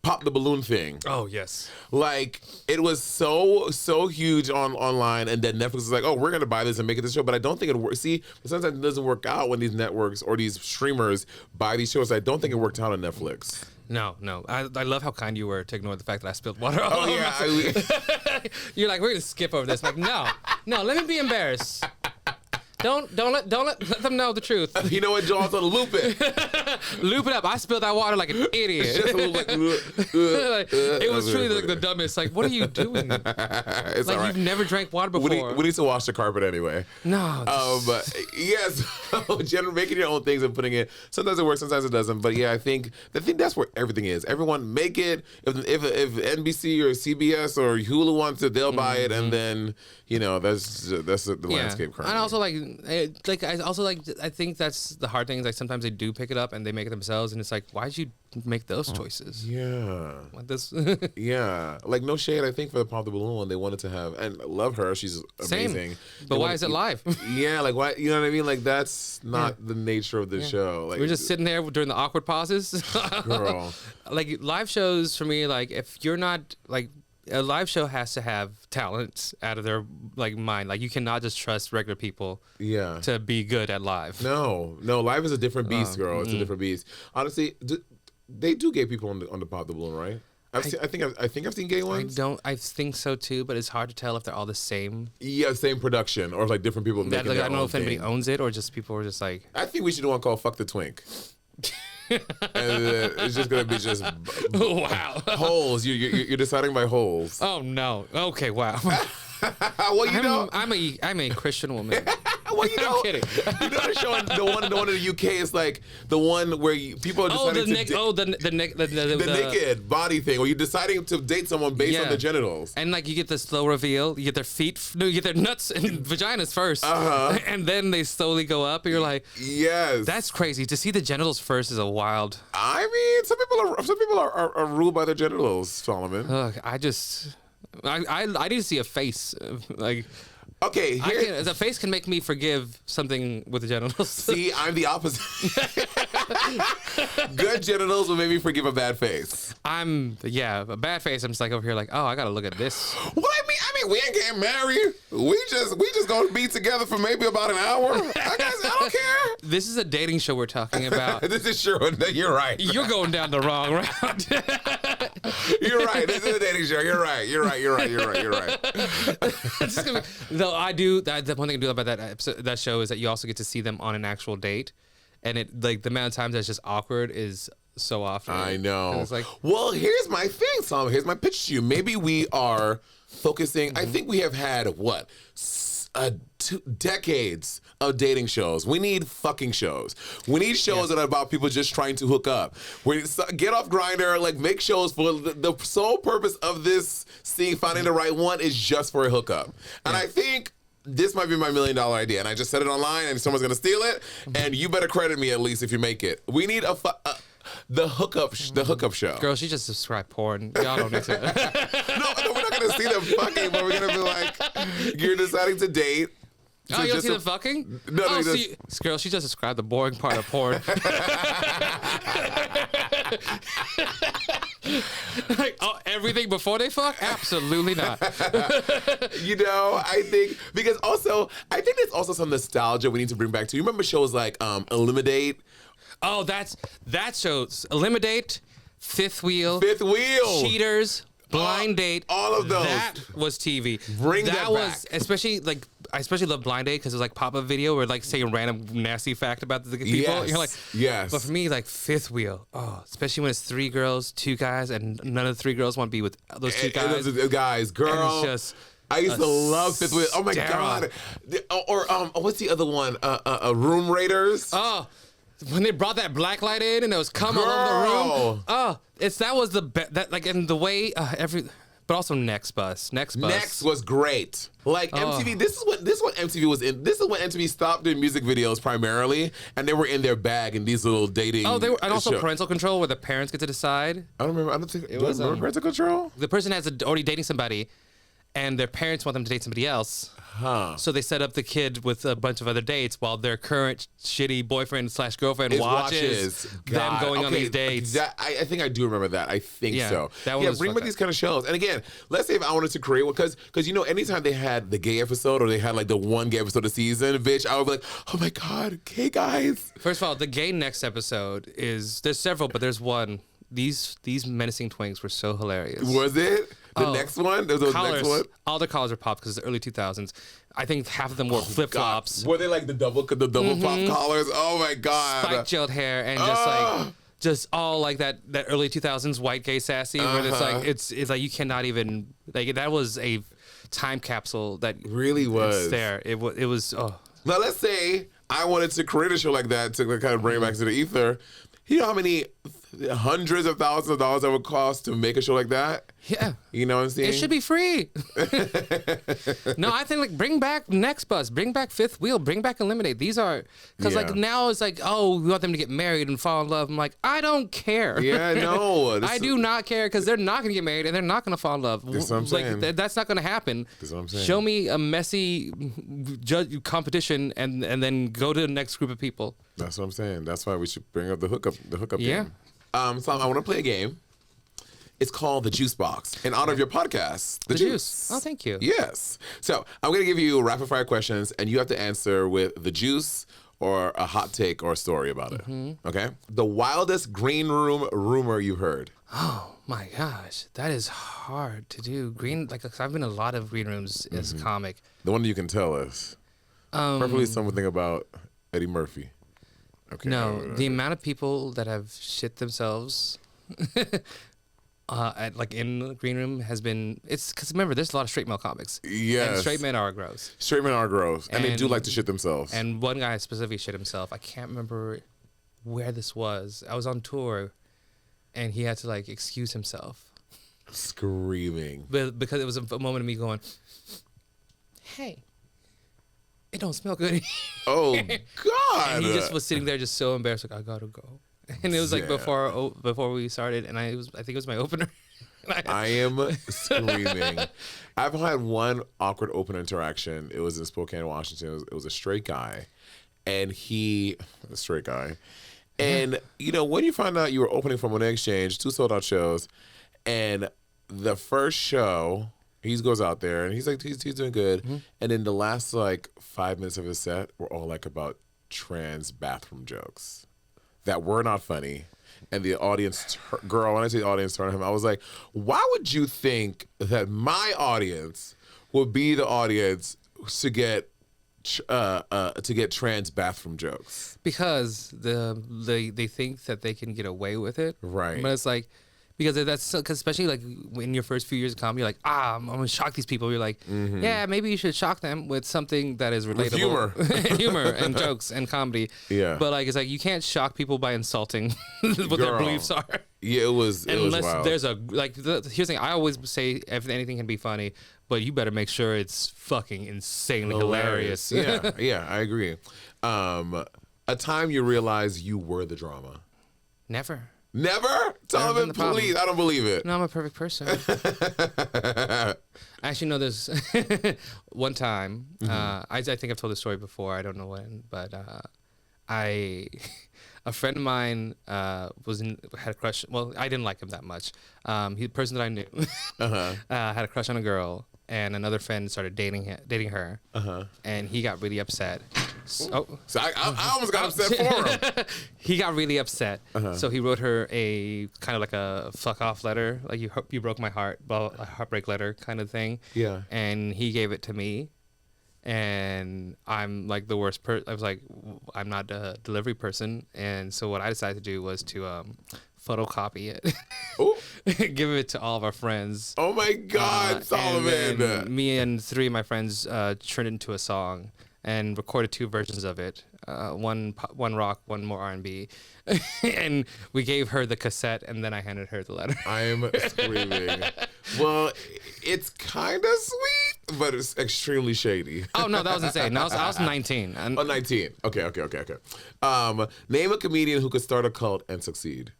A: pop the balloon thing.
B: Oh yes.
A: Like it was so huge online, and then Netflix is like, oh, we're gonna buy this and make it this show. But I don't think it works. See, sometimes it doesn't work out when these networks or these streamers buy these shows. I don't think it worked out on Netflix.
B: No. I love how kind you were to ignore the fact that I spilled water all over
A: yeah.
B: You're like, we're gonna skip over this. I'm like, no, let me be embarrassed. Don't let them know the truth.
A: You know what, Jonathon? Loop it.
B: Loop it up. I spilled that water like an idiot.
A: It's just a little like,
B: it was truly like the dumbest. Like, what are you doing?
A: It's
B: like
A: right.
B: You've never drank water before.
A: We need to wash the carpet anyway.
B: No.
A: But yes, making your own things and putting it. Sometimes it works, sometimes it doesn't. But yeah, I think that's where everything is. Everyone make it. If NBC or CBS or Hulu wants it, they'll buy it, and then that's the landscape currently.
B: And also I think that's the hard thing is like sometimes they do pick it up and they make it themselves, and it's like, why'd you make those choices?
A: Yeah.
B: Like this.
A: Yeah. Like no shade, I think for the Pop the Balloon one, they wanted to have, and I love her. She's amazing.
B: But why is it live?
A: Yeah, like why? You know what I mean? Like that's not the nature of the show. Like
B: we're just sitting there during the awkward pauses.
A: Girl.
B: Like live shows for me, like if you're not like. A live show has to have talent out of their like mind. Like you cannot just trust regular people to be good at live.
A: No, live is a different beast, girl. It's a different beast. Honestly, They do gay people on the Pop the Balloon, right? I think I've seen gay ones.
B: I think so too, but it's hard to tell if they're all the same.
A: Yeah, same production or like different people making their
B: I don't know
A: own
B: if anybody
A: thing.
B: owns it or just people are just like.
A: I think we should do one called "Fuck the Twink." And it's just gonna be just
B: Wow.
A: holes. You're deciding by holes.
B: Oh no. Okay. Wow.
A: Well, you know,
B: I'm a Christian woman.
A: well, you know,
B: I'm kidding.
A: You know the show, the one in the UK is like the one where people are deciding the naked body thing, where you're deciding to date someone based on the genitals.
B: And like you get the slow reveal, you get their feet, no, you get their nuts and vaginas first, and then they slowly go up, and you're like,
A: yes,
B: that's crazy. To see the genitals first is a wild.
A: I mean, some people are ruled by their genitals, Solomon.
B: I need to see a face, like.
A: Okay,
B: the face can make me forgive something with the genitals.
A: See, I'm the opposite. Good genitals will make me forgive a bad face.
B: A bad face. I'm just like over here, like, oh, I gotta look at this.
A: Well, I mean, we ain't getting married. We just gonna be together for maybe about an hour. I don't care.
B: This is a dating show we're talking about.
A: This is sure. You're right.
B: You're going down the wrong route.
A: You're right. This is a dating show. You're right.
B: Though I do. The one thing I do about that show is that you also get to see them on an actual date, and it like the amount of times that's just awkward is so often.
A: I know.
B: It's like,
A: well, here's my thing, Tom. Here's my pitch to you. Maybe we are focusing. I think we have had what 2 decades of dating shows. We need fucking shows. We need shows that are about people just trying to hook up. We get off Grindr, like make shows for the sole purpose of this finding the right one is just for a hookup. And I think this might be my $1 million idea. And I just said it online and someone's gonna steal it. And you better credit me at least if you make it. We need the hookup show.
B: girl, she just described porn. Y'all don't need to.
A: No, we're not gonna see them fucking, but we're gonna be like, you're deciding to date.
B: Oh, you don't see the fucking?
A: No,
B: girl, she just described the boring part of porn. Like, everything before they fuck? Absolutely not.
A: You know, I think because also I think there's also some nostalgia we need to bring back to. You remember shows like Eliminate?
B: Oh, that shows Eliminate, Fifth Wheel, Cheaters, Blind Date.
A: All of those.
B: That was TV.
A: Bring that back.
B: Especially like. I especially love Blind Date because it was like pop-up video or like saying a random nasty fact about the people.
A: Yes.
B: You're like,
A: yes.
B: But for me, like Fifth Wheel, especially when it's 3 girls, 2 guys, and none of the 3 girls want to be with those 2 guys.
A: Guys, girl.
B: And it's just
A: I used to love Fifth Wheel. Oh my God. Or what's the other one? Room Raiders.
B: Oh. When they brought that black light in and it was cum all over the room. That was the best. That like in the way but also Next Bus. Next
A: was great. Like MTV, this is what MTV was in. This is when MTV stopped doing music videos primarily, and they were in their bag in these little dating.
B: Oh, they were, and also parental control, where the parents get to decide.
A: I don't remember. I don't think it was parental control.
B: The person has already dating somebody, and their parents want them to date somebody else. So they set up the kid with a bunch of other dates while their current shitty boyfriend/girlfriend watches them going on these dates.
A: I think I do remember that. I think so.
B: That one was
A: bring back these kind of shows. And again, let's say if I wanted to create one, because you know, anytime they had the gay episode or they had like the one gay episode a season, bitch, I would be like, oh my God, gay guys.
B: First of all, the gay next episode there's several, but there's one. These menacing twinks were so hilarious.
A: Was it? The next one? There was
B: collars,
A: next one?
B: all their collars were popped because it's the early 2000s. I think half of them wore flip-flops.
A: Were they like the double pop collars? Oh my God.
B: Spiked gelled hair and just all like that early 2000s white gay sassy where it's like it's like you cannot even like that was a time capsule that
A: really was
B: there. It was
A: Now let's say I wanted to create a show like that to kind of bring it back to the ether. You know how many hundreds of thousands of dollars that would cost to make a show like that?
B: Yeah.
A: You know what I'm saying?
B: It should be free. No, I think like bring back Next Bus, bring back Fifth Wheel, bring back Eliminate. These are, because like now it's like, oh, we want them to get married and fall in love. I'm like, I don't care.
A: Yeah, no.
B: I do not care because they're not going to get married and they're not going to fall in love.
A: That's what I'm saying.
B: Like, that's not going to happen.
A: That's what I'm saying.
B: Show me a messy competition and then go to the next group of people.
A: That's what I'm saying. That's why we should bring up the hookup game. So I want to play a game. It's called the Juice Box in honor of your podcast, The Juice.
B: Oh, thank you.
A: Yes. So I'm going to give you rapid fire questions, and you have to answer with the juice or a hot take or a story about it. Okay? The wildest green room rumor you've heard.
B: Oh my gosh, that is hard to do. Cause I've been in a lot of green rooms as a comic.
A: The one you can tell us. Preferably something about Eddie Murphy. Okay.
B: No, the amount of people that have shit themselves in the green room has been. It's because remember, there's a lot of straight male comics.
A: Yes.
B: And straight men are gross.
A: Straight men are gross, and they do like to shit themselves.
B: And one guy specifically shit himself. I can't remember where this was. I was on tour, and he had to like excuse himself.
A: Screaming.
B: But because it was a moment of me going, "Hey, it don't smell good."
A: Oh God!
B: And he just was sitting there, just so embarrassed, like I gotta go. And it was like before we started, and I think it was my opener.
A: I am screaming. I've had one awkward open interaction. It was in Spokane, Washington. It was a straight guy, and and when you find out you were opening for Monét X Change, 2 sold out shows, and the first show. He goes out there and he's doing good, and then the last like 5 minutes of his set were all like about trans bathroom jokes that were not funny, and the audience, girl, when I say the audience turned on him, I was like, why would you think that my audience would be the audience to get trans bathroom jokes?
B: Because they think that they can get away with it,
A: right?
B: But it's like. Because especially like in your first few years of comedy, you're like, I'm gonna shock these people. You're like, yeah, maybe you should shock them with something that is relatable,
A: with
B: humor and jokes and comedy.
A: Yeah.
B: But like, it's like you can't shock people by insulting what their beliefs are.
A: Yeah, it was.
B: Unless
A: wild.
B: there's here's the thing. I always say anything can be funny, but you better make sure it's fucking insanely hilarious.
A: Yeah, I agree. A time you realize you were the drama.
B: Never.
A: Never? Tell him, please. I don't believe it.
B: No, I'm a perfect person. Actually, no, there's one time, I think I've told this story before. I don't know when, but a friend of mine had a crush. Well, I didn't like him that much. The person that I knew had a crush on a girl, and another friend started dating her, and he got really upset. So
A: I almost got upset for him.
B: He got really upset, so he wrote her a kind of like a fuck off letter, like you broke my heart, a heartbreak letter kind of thing.
A: Yeah.
B: And he gave it to me, and I'm like the worst person. I was like, I'm not a delivery person, and so what I decided to do was to photocopy it, give it to all of our friends.
A: Oh my God, Solomon!
B: And me and 3 of my friends turned it into a song and recorded 2 versions of it, one rock, one more R&B, and we gave her the cassette, and then I handed her the letter.
A: I am screaming. Well, it's kind of sweet, but it's extremely shady.
B: Oh no, that was insane. I was 19.
A: 19. Okay. Name a comedian who could start a cult and succeed.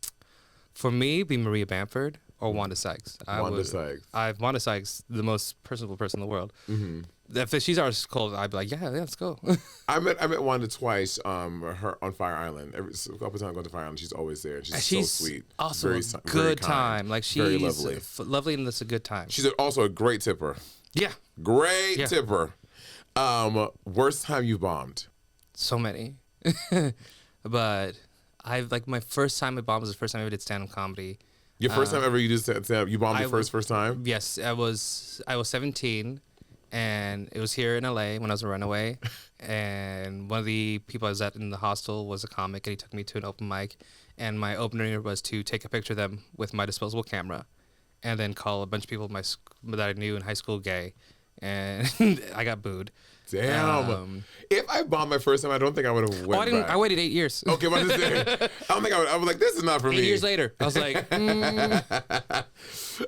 B: For me, be Maria Bamford or Wanda Sykes. Wanda Sykes, the most personable person in the world. If she's our cult, I'd be like, yeah, let's go.
A: I met Wanda twice. Her on Fire Island. A couple times I go to Fire Island, she's always there. She's so sweet.
B: Also
A: very,
B: a good time. Like she's
A: very lovely.
B: Lovely, and it's a good time.
A: She's also a great tipper.
B: Yeah.
A: Great tipper. Worst time you bombed?
B: So many. But my first time I bombed was the first time I ever did stand-up comedy.
A: Your first time ever you did stand-up? You bombed your first time?
B: Yes. I was 17, and it was here in LA when I was a runaway. And one of the people I was at in the hostel was a comic, and he took me to an open mic. And my opener was to take a picture of them with my disposable camera, and then call a bunch of people that I knew in high school gay. And I got booed.
A: Damn. If I bombed my first time, I don't think I would have went back.
B: I waited 8 years.
A: Okay, but I don't think I was like, this is not for me.
B: 8 years later, I was like,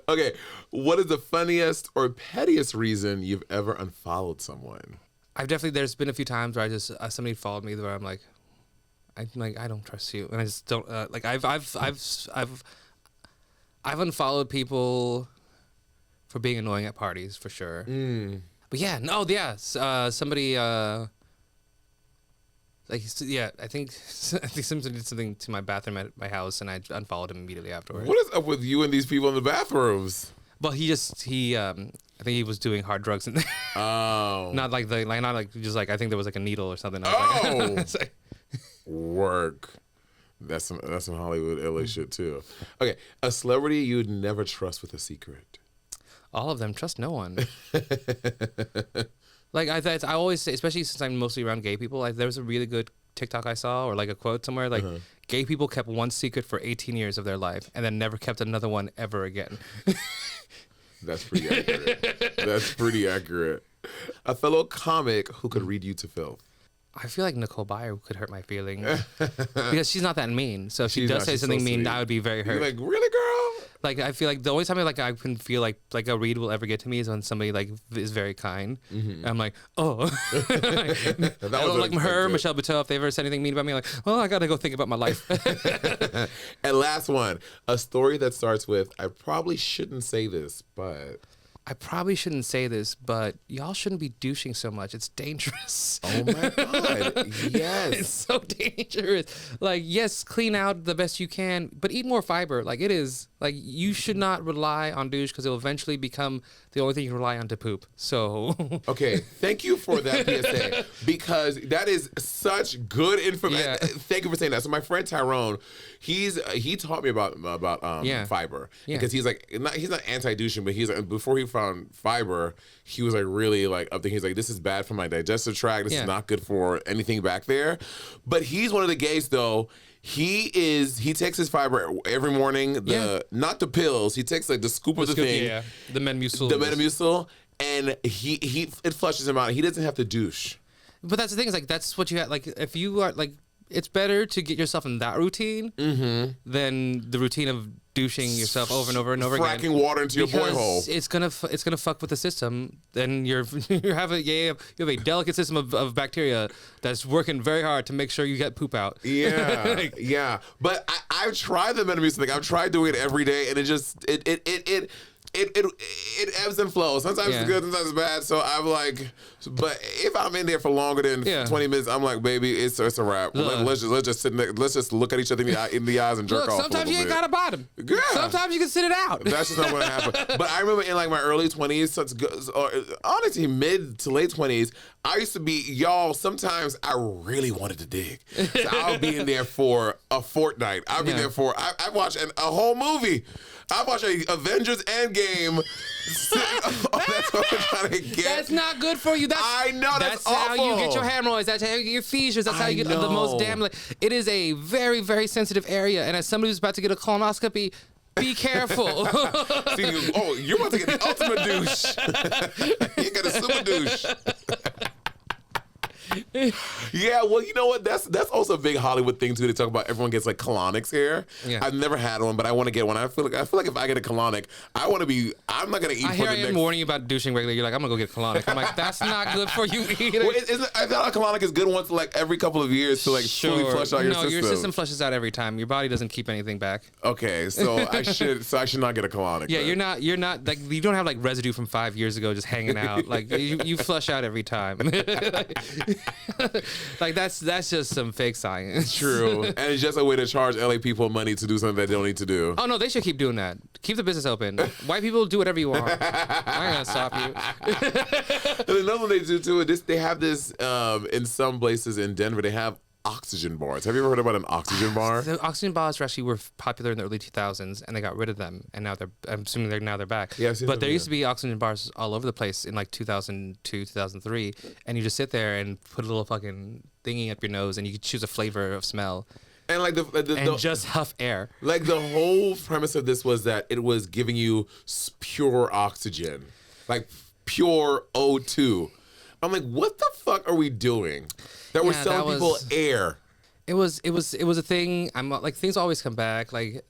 A: Okay, what is the funniest or pettiest reason you've ever unfollowed someone?
B: There's been a few times where I just, somebody followed me where I'm like, I don't trust you. And I just don't, I've unfollowed people for being annoying at parties, for sure. But somebody, I think somebody did something to my bathroom at my house, and I unfollowed him immediately afterwards.
A: What is up with you and these people in the bathrooms?
B: Well, I think he was doing hard drugs in there.
A: Oh.
B: I think there was like a needle or something.
A: Work. That's some Hollywood LA shit too. Okay, a celebrity you'd never trust with a secret.
B: All of them. Trust no one. Like I always say, especially since I'm mostly around gay people, there was a really good TikTok I saw or like a quote somewhere like gay people kept one secret for 18 years of their life and then never kept another one ever again.
A: That's pretty accurate. That's pretty accurate. A fellow comic who could read you to filth.
B: I feel like Nicole Byer could hurt my feelings because she's not that mean. So if she does say something mean, I would be very hurt.
A: You're like, really, girl?
B: Like I feel like the only time I can feel like a read will ever get to me is when somebody like is very kind. I'm like, oh, I don't like her, Michelle Buteau. If they ever said anything mean about me, like, oh, I gotta go think about my life.
A: And last one, a story that starts with, I probably shouldn't say this, but.
B: I probably shouldn't say this, but y'all shouldn't be douching so much. It's dangerous.
A: Oh my God. Yes.
B: It's so dangerous. Like, yes, clean out the best you can, but eat more fiber. Like, it is. Like, you should not rely on douche because it will eventually become the only thing you can rely on to poop. So.
A: Okay. Thank you for that PSA because that is such good information.
B: Yeah.
A: Thank you for saying that. So my friend Tyrone, he taught me about fiber because he's like he's not anti-douching, but he's like, before he found fiber, he was like really like up there. He's like, this is bad for my digestive tract. This is not good for anything back there. But he's one of the gays though. He takes his fiber every morning. Not the pills. He takes like the scoop of the thing.
B: Yeah, the Metamucil.
A: The Metamucil, and it flushes him out. He doesn't have to douche.
B: But that's the thing is like that's what you have. Like if you are like, it's better to get yourself in that routine than the routine of douching yourself over and over and over again.
A: Fracking water into your boy hole.
B: It's gonna fuck with the system. Then you have a delicate system of bacteria that's working very hard to make sure you get poop out.
A: Yeah, yeah. But I've tried the Metamucil thing. I've tried doing it every day, and it ebbs and flows. Sometimes it's good, sometimes it's bad. So I'm like, but if I'm in there for longer than 20 minutes, I'm like, baby, it's a wrap. Let's just sit there, let's just look at each other in the eyes and jerk off.
B: Sometimes you ain't got a bottom.
A: Yeah.
B: Sometimes you can sit it out.
A: That's just not going to happen. But I remember in like my early 20s, or honestly mid to late 20s, I used to be, y'all, sometimes I really wanted to dig. So I would be in there for a fortnight. I'd be there for, I watched a whole movie. I watched Avengers Endgame. That's what I'm trying to get.
B: That's not good for you.
A: I know, that's
B: how
A: awful.
B: you get your hemorrhoids. That's how you get your fissures. That's how you get the most damn. It is a very, very sensitive area. And as somebody who's about to get a colonoscopy, be careful.
A: See, you're about to get the ultimate douche. You got a super douche. Yeah, well, you know what? That's also a big Hollywood thing too. They talk about everyone gets like colonics here. Yeah. I've never had one, but I want to get one. I feel like if I get a colonic, I want to be. I'm not gonna eat.
B: I hear I am warning you about douching regularly. You're like, I'm gonna go get a colonic. I'm like, that's not good for you either.
A: Well, I thought a colonic is good once like every couple of years to like fully flush out your system. No,
B: your system flushes out every time. Your body doesn't keep anything back.
A: Okay, so I should not get a colonic.
B: Yeah,
A: then.
B: you're not like you don't have like residue from 5 years ago just hanging out. Like you flush out every time. Like that's just some fake science.
A: True. And it's just a way to charge LA people money to do something that they don't need to do.
B: Oh no, they should keep doing that. Keep the business open. White people do whatever you want. I ain't gonna stop you.
A: And another one they do too, they have this in some places in Denver, they have oxygen bars. Have you ever heard about an oxygen bar?
B: The oxygen bars actually were popular in the early 2000s, and they got rid of them, and now I'm assuming they're back.
A: Yeah,
B: but there used to be oxygen bars all over the place in like 2002, 2003, and you just sit there and put a little fucking thingy up your nose, and you could choose a flavor of smell.
A: And like
B: and just huff air.
A: Like the whole premise of this was that it was giving you pure oxygen, like pure O2. I'm like, what the fuck are we doing? That we're selling people air.
B: It was a thing. I'm like, things always come back. Like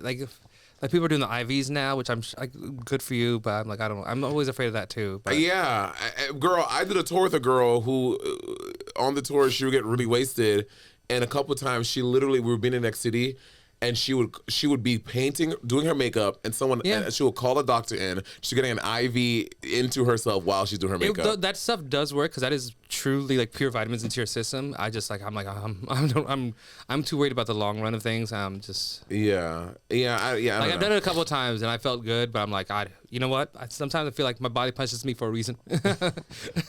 B: people are doing the IVs now, which I'm like, good for you, but I'm like, I don't know. I'm always afraid of that too. But.
A: Yeah, girl, I did a tour with a girl who, on the tour, she would get really wasted, and a couple times we were being in next city. And she would be painting, doing her makeup, and and she would call a doctor in. She's getting an IV into herself while she's doing her makeup.
B: That stuff does work because that is truly like pure vitamins into your system, I'm too worried about the long run of things. I'm just
A: Yeah.
B: I've done it a couple of times and I felt good, but I'm like, you know what? Sometimes I feel like my body punches me for a reason.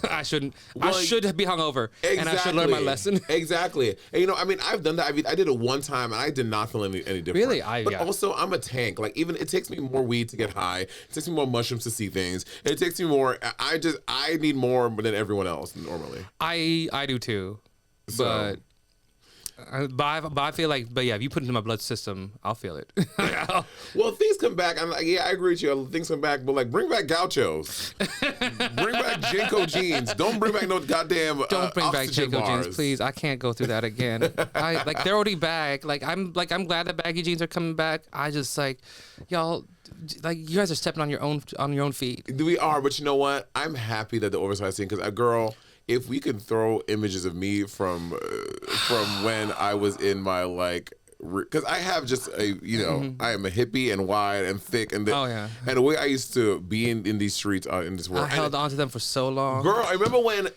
B: I shouldn't. I should be hungover, and I should learn my lesson.
A: Exactly. And I've done that. I did it one time, and I did not feel any different.
B: Really?
A: But also, I'm a tank. Like, even it takes me more weed to get high. It takes me more mushrooms to see things. It takes me more. I need more than everyone else normally.
B: I do too,
A: So.
B: But I feel like, if you put it into my blood system, I'll feel it.
A: Well, things come back. I'm like, I agree with you. Things come back, but like, bring back gauchos. Bring back Jinko jeans. Don't bring back no goddamn.
B: Don't bring back
A: oxygen
B: Jinko
A: bars.
B: jeans, please. I can't go through that again. They're already back. I'm glad that baggy jeans are coming back. I just y'all. You guys are stepping on your own feet.
A: We are, but you know what? I'm happy that the oversized thing, because a girl. If we could throw images of me from when I was in my because I have just I am a hippie and wide and thick and and the way I used to be in these streets in this world.
B: I held on to them for so long.
A: Girl, I remember when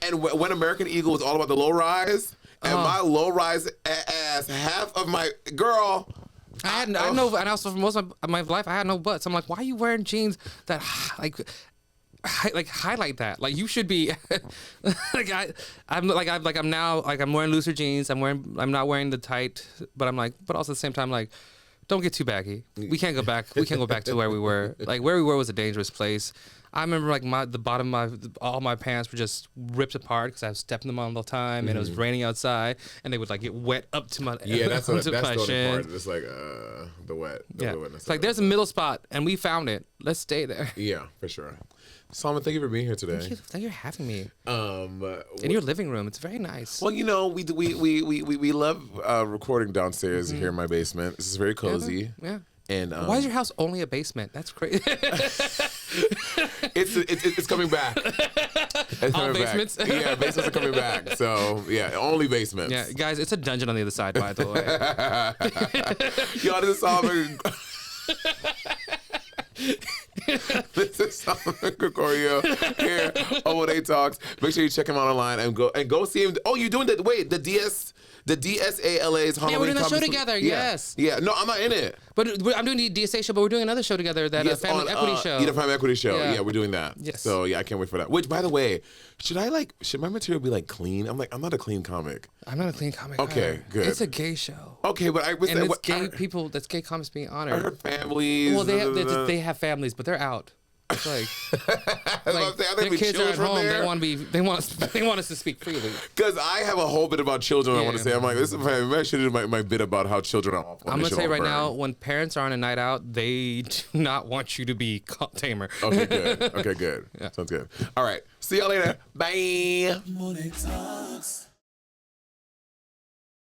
A: American Eagle was all about the low rise and my low rise ass, half of my girl.
B: I know, and also for most of my life I had no butts. I'm like, why are you wearing jeans that highlight that? Like, you should be I'm wearing looser jeans. I'm not wearing the tight, but but also at the same time, don't get too baggy. We can't go back to where we were. Like, where we were was a dangerous place. I remember the bottom of all my pants were just ripped apart because I was stepping them on all the time, and it was raining outside, and they would get wet up to my
A: that's the only
B: shin.
A: part. It's the wet.
B: It's like, there's a middle spot, and we found it. Let's stay there.
A: Yeah, for sure. Salma, thank you for being here today.
B: Thank you for having me. In your living room, it's very nice.
A: Well, we love recording downstairs here in my basement. This is very cozy.
B: Yeah.
A: And
B: why is your house only a basement? That's crazy.
A: It's coming back. It's
B: All
A: coming
B: basements?
A: Back. Yeah, basements are coming back. So yeah, only basements.
B: Yeah, guys, it's a dungeon on the other side, by the way.
A: Y'all, this is Salma. This is Salma Gregorio here on Monét Talks. Make sure you check him out online and go see him. Oh, you're doing the DSALA's Halloween.
B: Yeah, we're doing that show
A: comedy.
B: together.
A: Yeah.
B: Yes.
A: Yeah. No, I'm not in it.
B: But I'm doing the DSA show, but we're doing another show together, that Family Equity show.
A: Yeah, the Family Equity show.
B: Yeah.
A: Yeah, we're doing that.
B: Yes.
A: So yeah, I can't wait for that. Which, by the way, should my material be clean? I'm not a clean comic.
B: I'm not a clean comic.
A: Okay,
B: either.
A: good.
B: It's a gay show.
A: Okay, but
B: it's gay comics being honored.
A: I heard families.
B: Well, they have families, but they're out. It's their kids are at home.
A: There?
B: They want us to speak freely.
A: Because I have a whole bit about children I want to say. I'm like, this is I should do my bit about how children are awful.
B: I'm gonna say right now, when parents are on a night out, they do not want you to be tamer.
A: Okay, good. Okay, good. Yeah. Sounds good. All right. See y'all later. Bye.
C: Monét Talks.